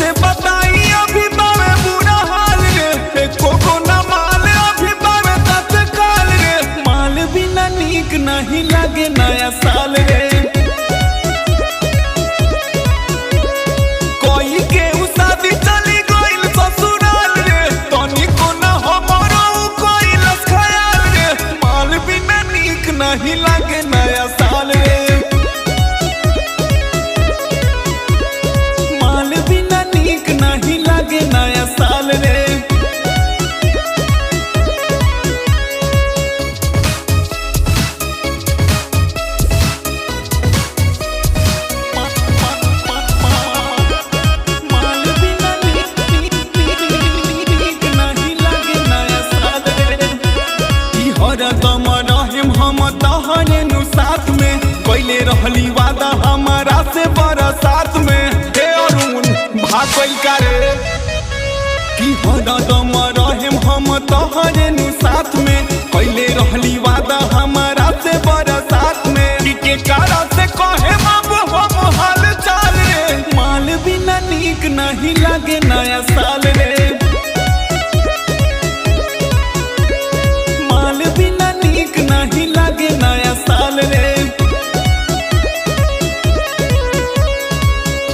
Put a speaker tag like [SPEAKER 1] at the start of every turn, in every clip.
[SPEAKER 1] कैसे बताई अभी बावे बुरा हाल रे, एको को ना माल अभी बावे तत्काल रे। माल बिना नीक नहीं लागे नया साल रे। कोई के शादी चली गइल ससुराल रे, तनी को ना हमरो कोई लस ख्याल रे। माल बिना नीक नहीं लागे नया साल रे। माल बिना नीक नहीं लागे नया साल रे। माल बिना नीक नहीं लागे नया साल रे। ई हरदम रहेम हम तहरे नु साथ में, कैले रहली वादा हमारा से बरसात में। हे अरुण भागल करे कि हरदम रहेम हम तहरे नु साथ में, कैले रहली वादा हमारा से बरसात में। के कारण से कहे बाबू हम हाल चाल रे। माल बिना नीक नहीं लागे नया साल रे। माल बिना नीक नहीं लागे नया साल रे।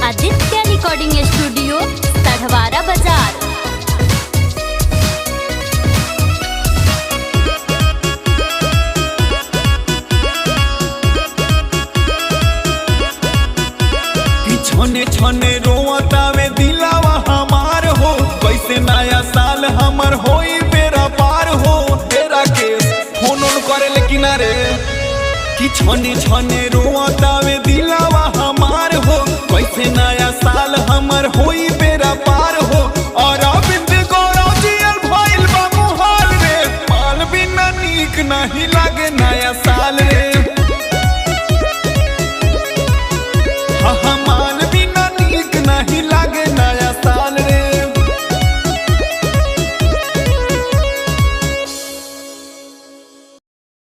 [SPEAKER 2] आदित्य रिकॉर्डिंग स्टूडियो सढ़वारा बाजार।
[SPEAKER 1] छने छने रोवतावे दिलावा हमार हो, कैसे नया साल हमर होई बेरा पार हो। तेरा केस फोन करे लेकिन रे कि छने छने रोवता